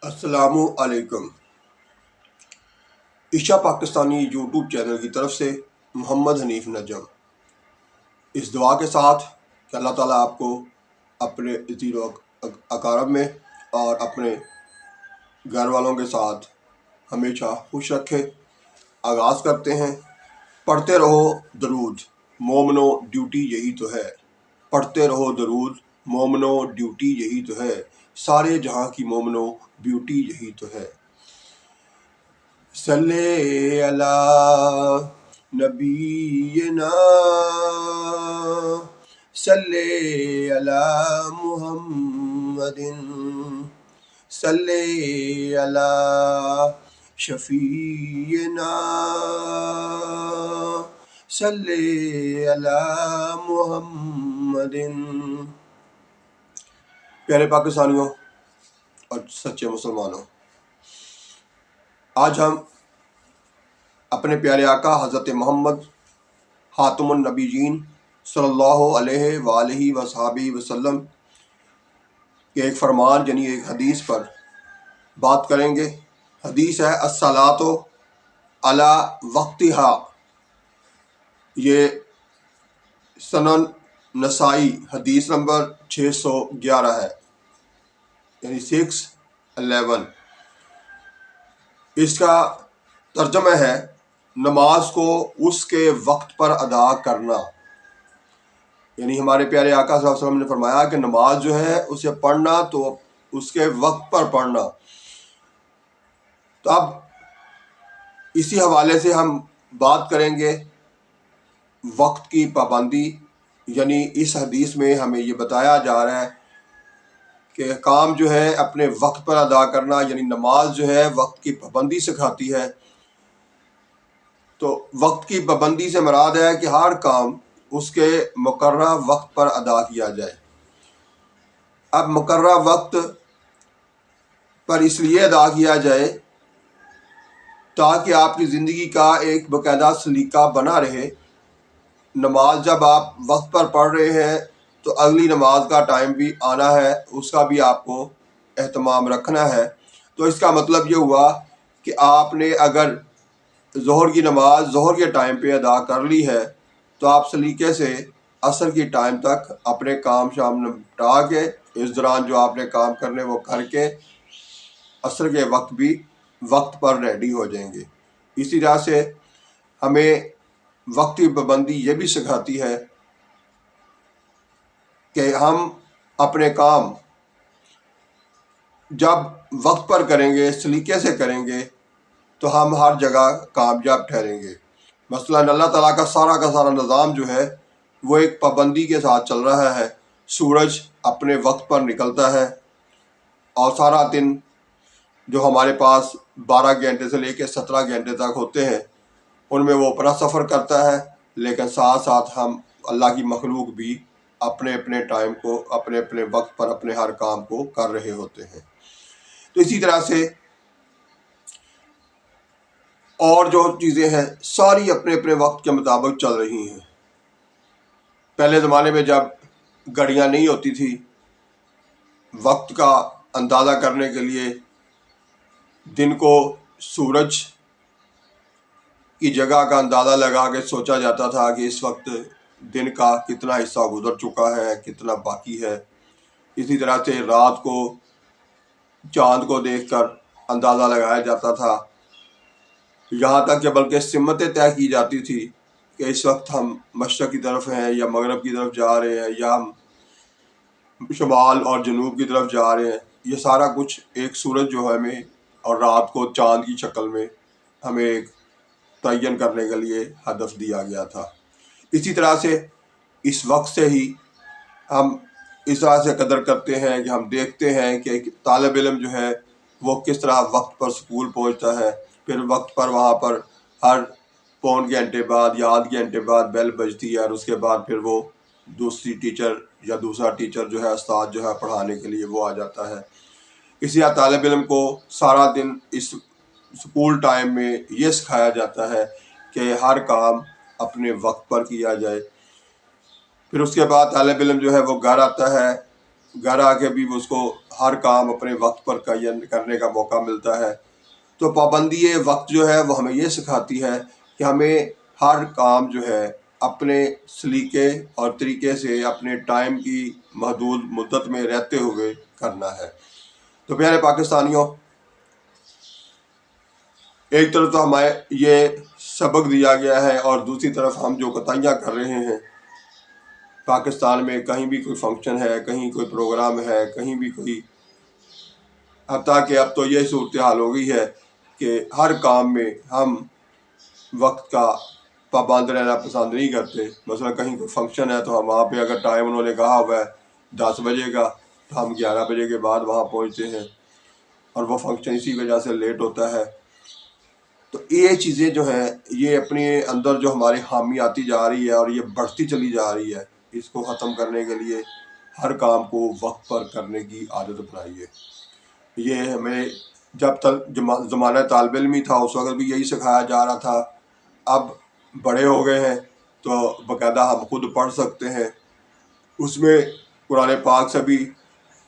السلام علیکم۔ عشا Pakistani YouTube channel کی طرف سے محمد حنیف نجم، اس دعا کے ساتھ کہ اللہ تعالیٰ آپ کو اپنے عزیز و اقارب میں اور اپنے گھر والوں کے ساتھ ہمیشہ خوش رکھے۔ آغاز کرتے ہیں۔ پڑھتے رہو درود، مومنو ڈیوٹی یہی تو ہے۔ پڑھتے رہو درود، مومنو ڈیوٹی یہی تو ہے۔ سارے جہاں کی مومنو بیوٹی یہی تو ہے۔ صلی علی نبینا، صلی علی محمد، صلی علی شفیعنا، صلی علی محمد۔ پیارے پاکستانیوں اور سچے مسلمانوں، آج ہم اپنے پیارے آقا حضرت محمد خاتم النبیین صلی اللہ علیہ وآلہ وصحبہ وسلم کے ایک فرمان یعنی ایک حدیث پر بات کریں گے۔ حدیث ہے الصلاۃ علی وقتہا۔ یہ سنن نسائی حدیث نمبر 611 ہے، یعنی 611۔ اس کا ترجمہ ہے نماز کو اس کے وقت پر ادا کرنا۔ یعنی ہمارے پیارے آقا صلی اللہ علیہ وسلم نے فرمایا کہ نماز جو ہے اسے پڑھنا تو اس کے وقت پر پڑھنا۔ تو اب اسی حوالے سے ہم بات کریں گے وقت کی پابندی، یعنی اس حدیث میں ہمیں یہ بتایا جا رہا ہے کہ کام جو ہے اپنے وقت پر ادا کرنا، یعنی نماز جو ہے وقت کی پابندی سکھاتی ہے۔ تو وقت کی پابندی سے مراد ہے کہ ہر کام اس کے مقررہ وقت پر ادا کیا جائے۔ اب مقررہ وقت پر اس لیے ادا کیا جائے تاکہ آپ کی زندگی کا ایک باقاعدہ سلیقہ بنا رہے۔ نماز جب آپ وقت پر پڑھ رہے ہیں تو اگلی نماز کا ٹائم بھی آنا ہے، اس کا بھی آپ کو اہتمام رکھنا ہے۔ تو اس کا مطلب یہ ہوا کہ آپ نے اگر ظہر کی نماز ظہر کے ٹائم پہ ادا کر لی ہے تو آپ سلیقے سے عصر کی ٹائم تک اپنے کام شام نپٹا کے، اس دوران جو آپ نے کام کرنے وہ کر کے عصر کے وقت بھی وقت پر ریڈی ہو جائیں گے۔ اسی طرح سے ہمیں وقت کی پابندی یہ بھی سکھاتی ہے کہ ہم اپنے کام جب وقت پر کریں گے، سلیقے سے کریں گے تو ہم ہر جگہ کامیاب ٹھہریں گے۔ مثلا اللہ تعالیٰ کا سارا نظام جو ہے وہ ایک پابندی کے ساتھ چل رہا ہے۔ سورج اپنے وقت پر نکلتا ہے اور سارا دن جو ہمارے پاس 12 گھنٹے سے لے کے 17 گھنٹے تک ہوتے ہیں ان میں وہ اپنا سفر کرتا ہے، لیکن ساتھ ساتھ ہم اللہ کی مخلوق بھی اپنے اپنے ٹائم کو، اپنے اپنے وقت پر اپنے ہر کام کو کر رہے ہوتے ہیں۔ تو اسی طرح سے اور جو چیزیں ہیں ساری اپنے اپنے وقت کے مطابق چل رہی ہیں۔ پہلے زمانے میں جب گھڑیاں نہیں ہوتی تھی، وقت کا اندازہ کرنے کے لیے دن کو سورج کی جگہ کا اندازہ لگا کے سوچا جاتا تھا کہ اس وقت دن کا کتنا حصہ گزر چکا ہے، کتنا باقی ہے۔ اسی طرح سے رات کو چاند کو دیکھ کر اندازہ لگایا جاتا تھا، یہاں تک کہ بلکہ سمتیں طے کی جاتی تھی کہ اس وقت ہم مشرق کی طرف ہیں یا مغرب کی طرف جا رہے ہیں یا ہم شمال اور جنوب کی طرف جا رہے ہیں۔ یہ سارا کچھ ایک سورج جو ہے ہمیں اور رات کو چاند کی شکل میں ہمیں ایک تعین کرنے کے لیے ہدف دیا گیا تھا۔ اسی طرح سے اس وقت سے ہی ہم اس طرح سے قدر کرتے ہیں کہ ہم دیکھتے ہیں کہ ایک طالب علم جو ہے وہ کس طرح وقت پر سکول پہنچتا ہے، پھر وقت پر وہاں پر ہر پون گھنٹے بعد یا آدھ گھنٹے بعد بیل بجتی ہے اور اس کے بعد پھر وہ دوسری ٹیچر یا دوسرا ٹیچر جو ہے استاد جو ہے پڑھانے کے لیے وہ آ جاتا ہے۔ اسی طرح طالب علم کو سارا دن اس سکول ٹائم میں یہ سکھایا جاتا ہے کہ ہر کام اپنے وقت پر کیا جائے۔ پھر اس کے بعد طالب علم جو ہے وہ گھر آتا ہے، گھر آ کے بھی اس کو ہر کام اپنے وقت پر کرنے کا موقع ملتا ہے۔ تو پابندی وقت جو ہے وہ ہمیں یہ سکھاتی ہے کہ ہمیں ہر کام جو ہے اپنے سلیقے اور طریقے سے اپنے ٹائم کی محدود مدت میں رہتے ہوئے کرنا ہے۔ تو پیارے پاکستانیوں، ایک طرف تو ہمیں یہ سبق دیا گیا ہے اور دوسری طرف ہم جو کوتاہیاں کر رہے ہیں پاکستان میں، کہیں بھی کوئی فنکشن ہے، کہیں کوئی پروگرام ہے، کہیں بھی کوئی، حتیٰ کہ اب تو یہ صورتحال ہو گئی ہے کہ ہر کام میں ہم وقت کا پابند رہنا پسند نہیں کرتے۔ مثلا کہیں کوئی فنکشن ہے تو ہم وہاں پہ اگر ٹائم انہوں نے کہا ہوا ہے 10 بجے کا تو ہم 11 بجے کے بعد وہاں پہنچتے ہیں اور وہ فنکشن اسی وجہ سے لیٹ ہوتا ہے۔ تو یہ چیزیں جو ہیں یہ اپنے اندر جو ہماری خامی آتی جا رہی ہے اور یہ بڑھتی چلی جا رہی ہے، اس کو ختم کرنے کے لیے ہر کام کو وقت پر کرنے کی عادت اپنائیے۔ یہ ہمیں جب تک زمانہ طالب علمی تھا اس وقت بھی یہی سکھایا جا رہا تھا۔ اب بڑے ہو گئے ہیں تو باقاعدہ ہم خود پڑھ سکتے ہیں، اس میں قرآن پاک سے بھی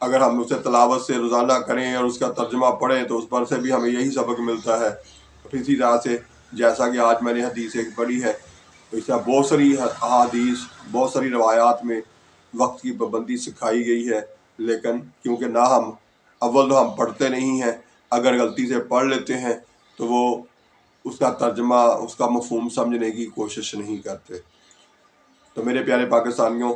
اگر ہم اسے تلاوت سے روزانہ کریں اور اس کا ترجمہ پڑھیں تو اس پر سے بھی ہمیں یہی سبق ملتا ہے۔ اسی طرح سے جیسا کہ آج میں نے حدیث ایک پڑھی ہے، تو اس طرح بہت ساری احادیث، بہت ساری روایات میں وقت کی پابندی سکھائی گئی ہے، لیکن کیونکہ نہ ہم اول تو ہم پڑھتے نہیں ہیں، اگر غلطی سے پڑھ لیتے ہیں تو وہ اس کا ترجمہ، اس کا مفہوم سمجھنے کی کوشش نہیں کرتے۔ تو میرے پیارے پاکستانیوں،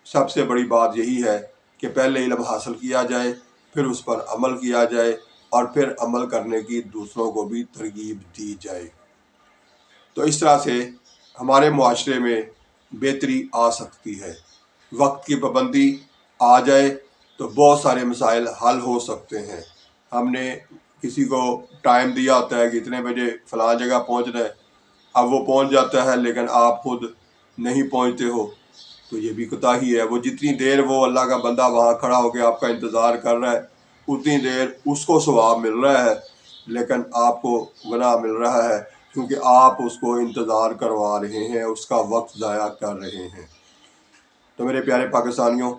سب سے بڑی بات یہی ہے کہ پہلے علم حاصل کیا جائے، پھر اس پر عمل کیا جائے اور پھر عمل کرنے کی دوسروں کو بھی ترغیب دی جائے۔ تو اس طرح سے ہمارے معاشرے میں بہتری آ سکتی ہے۔ وقت کی پابندی آ جائے تو بہت سارے مسائل حل ہو سکتے ہیں۔ ہم نے کسی کو ٹائم دیا ہوتا ہے کہ اتنے بجے فلاں جگہ پہنچنا ہے، اب وہ پہنچ جاتا ہے لیکن آپ خود نہیں پہنچتے ہو، تو یہ بھی کوتاہی ہے۔ وہ جتنی دیر وہ اللہ کا بندہ وہاں کھڑا ہو کے آپ کا انتظار کر رہا ہے، اتنی دیر اس کو ثواب مل رہا ہے لیکن آپ کو گناہ مل رہا ہے، کیونکہ آپ اس کو انتظار کروا رہے ہیں، اس کا وقت ضائع کر رہے ہیں۔ تو میرے پیارے پاکستانیوں،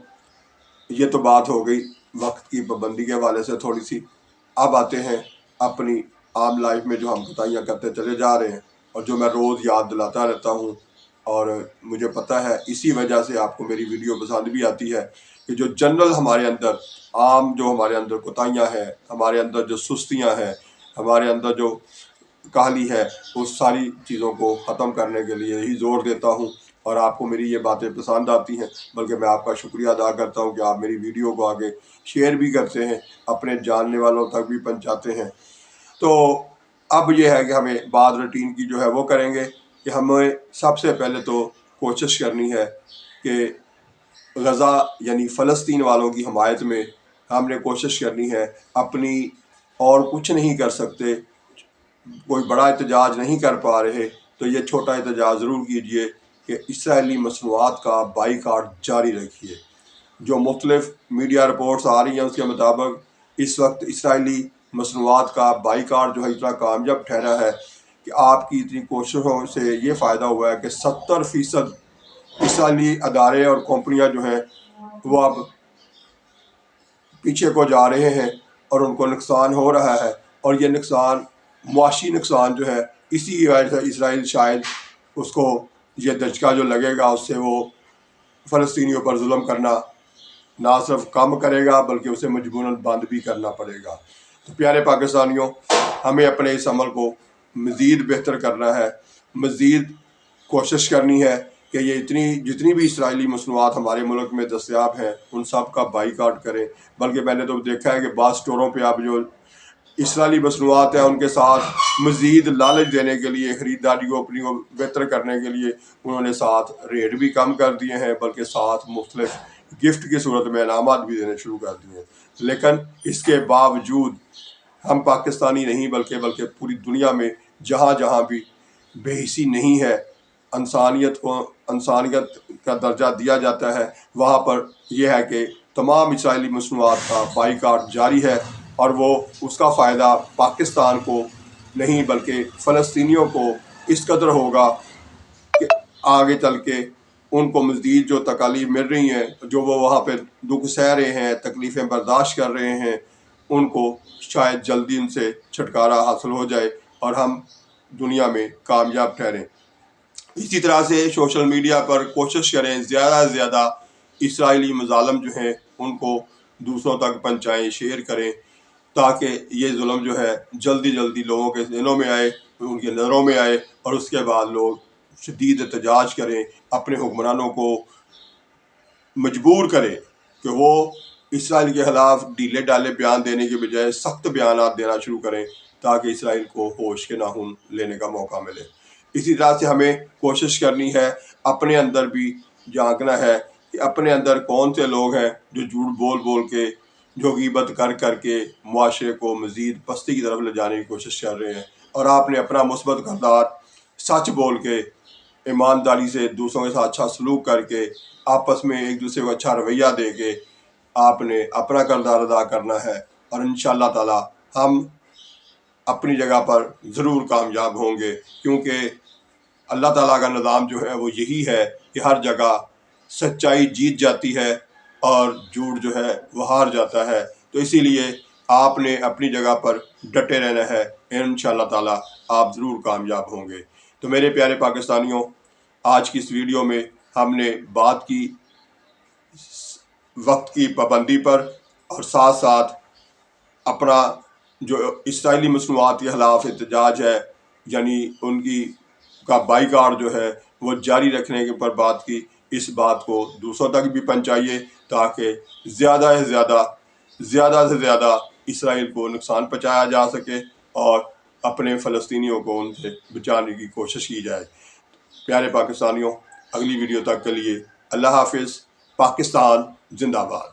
یہ تو بات ہو گئی وقت کی پابندی کے حوالے سے تھوڑی سی۔ اب آتے ہیں اپنی عام لائف میں جو ہم کوتاہیاں کرتے چلے جا رہے ہیں اور جو میں روز یاد دلاتا رہتا ہوں، اور مجھے پتہ ہے اسی وجہ سے آپ کو میری ویڈیو پسند بھی آتی ہے کہ جو جنرل ہمارے اندر عام جو ہمارے اندر کوتاہیاں ہیں، ہمارے اندر جو سستیاں ہیں، ہمارے اندر جو کاہلی ہے، اس ساری چیزوں کو ختم کرنے کے لیے ہی زور دیتا ہوں، اور آپ کو میری یہ باتیں پسند آتی ہیں، بلکہ میں آپ کا شکریہ ادا کرتا ہوں کہ آپ میری ویڈیو کو آگے شیئر بھی کرتے ہیں، اپنے جاننے والوں تک بھی پہنچاتے ہیں۔ تو اب یہ ہے کہ ہمیں بعد روٹین کی جو ہے وہ کریں گے کہ ہمیں سب سے پہلے تو کوشش کرنی ہے کہ غزہ یعنی فلسطین والوں کی حمایت میں ہم نے کوشش کرنی ہے اپنی، اور کچھ نہیں کر سکتے، کوئی بڑا احتجاج نہیں کر پا رہے تو یہ چھوٹا احتجاج ضرور کیجئے کہ اسرائیلی مصنوعات کا بائیکاٹ جاری رکھیے۔ جو مختلف میڈیا رپورٹس آ رہی ہیں اس کے مطابق اس وقت اسرائیلی مصنوعات کا بائیکاٹ جو ہے اتنا کامیاب ٹھہرا ہے کہ آپ کی اتنی کوششوں سے یہ فائدہ ہوا ہے کہ 70% اسرائیلی ادارے اور کمپنیاں جو ہیں وہ اب پیچھے کو جا رہے ہیں اور ان کو نقصان ہو رہا ہے، اور یہ نقصان، معاشی نقصان جو ہے، اسی وجہ سے اسرائیل شاید اس کو یہ دھچکا جو لگے گا اس سے وہ فلسطینیوں پر ظلم کرنا نہ صرف کم کرے گا بلکہ اسے مجبوراً بند بھی کرنا پڑے گا۔ تو پیارے پاکستانیوں، ہمیں اپنے اس عمل کو مزید بہتر کرنا ہے، مزید کوشش کرنی ہے کہ یہ جتنی بھی اسرائیلی مصنوعات ہمارے ملک میں دستیاب ہیں ان سب کا بائیکاٹ کریں۔ بلکہ میں نے تو دیکھا ہے کہ بعض اسٹوروں پہ اب جو اسرائیلی مصنوعات ہیں ان کے ساتھ مزید لالچ دینے کے لیے، خریداری کو اپنی کو بہتر کرنے کے لیے انہوں نے ساتھ ریٹ بھی کم کر دیے ہیں، بلکہ ساتھ مختلف گفٹ کی صورت میں انعامات بھی دینے شروع کر دیے ہیں۔ لیکن اس کے باوجود ہم پاکستانی نہیں بلکہ پوری دنیا میں جہاں جہاں بھی بے حسی نہیں ہے، انسانیت کو انسانیت کا درجہ دیا جاتا ہے، وہاں پر یہ ہے کہ تمام اسرائیلی مصنوعات کا بائیکاٹ جاری ہے، اور وہ اس کا فائدہ پاکستان کو نہیں بلکہ فلسطینیوں کو اس قدر ہوگا کہ آگے چل کے ان کو مزید جو تکالیف مل رہی ہیں، جو وہ وہاں پہ دکھ سہ رہے ہیں، تکلیفیں برداشت کر رہے ہیں، ان کو شاید جلدی ان سے چھٹکارا حاصل ہو جائے اور ہم دنیا میں کامیاب ٹھہریں۔ اسی طرح سے سوشل میڈیا پر کوشش کریں زیادہ سے زیادہ اسرائیلی مظالم جو ہیں ان کو دوسروں تک پہنچائیں، شیئر کریں، تاکہ یہ ظلم جو ہے جلدی جلدی لوگوں کے ذہنوں میں آئے، ان کی نظروں میں آئے، اور اس کے بعد لوگ شدید احتجاج کریں، اپنے حکمرانوں کو مجبور کریں کہ وہ اسرائیل کے خلاف ڈھیلے ڈالے بیان دینے کے بجائے سخت بیانات دینا شروع کریں، تاکہ اسرائیل کو ہوش کے ناخن لینے کا موقع ملے۔ اسی طرح سے ہمیں کوشش کرنی ہے، اپنے اندر بھی جھانکنا ہے کہ اپنے اندر کون سے لوگ ہیں جو جھوٹ بول بول کے، جو غیبت کر کر کے معاشرے کو مزید پستی کی طرف لے جانے کی کوشش کر رہے ہیں، اور آپ نے اپنا مثبت کردار سچ بول کے، ایمانداری سے دوسروں کے ساتھ اچھا سلوک کر کے، آپس میں ایک دوسرے کو اچھا رویہ دے کے آپ نے اپنا کردار ادا کرنا ہے، اور انشاءاللہ تعالی ہم اپنی جگہ پر ضرور کامیاب ہوں گے، کیونکہ اللہ تعالیٰ کا نظام جو ہے وہ یہی ہے کہ ہر جگہ سچائی جیت جاتی ہے اور جھوٹ جو ہے وہ ہار جاتا ہے۔ تو اسی لیے آپ نے اپنی جگہ پر ڈٹے رہنا ہے، انشاءاللہ تعالیٰ آپ ضرور کامیاب ہوں گے۔ تو میرے پیارے پاکستانیوں، آج کی اس ویڈیو میں ہم نے بات کی وقت کی پابندی پر، اور ساتھ ساتھ اپنا جو اسرائیلی مصنوعات کے خلاف احتجاج ہے، یعنی ان کی کا بائیکاٹ جو ہے وہ جاری رکھنے کے پر بات کی۔ اس بات کو دوسروں تک بھی پہنچائیے، تاکہ زیادہ سے زیادہ اسرائیل کو نقصان پہنچایا جا سکے اور اپنے فلسطینیوں کو ان سے بچانے کی کوشش کی جائے۔ پیارے پاکستانیوں، اگلی ویڈیو تک کے لیے اللہ حافظ۔ پاکستان زندہ باد۔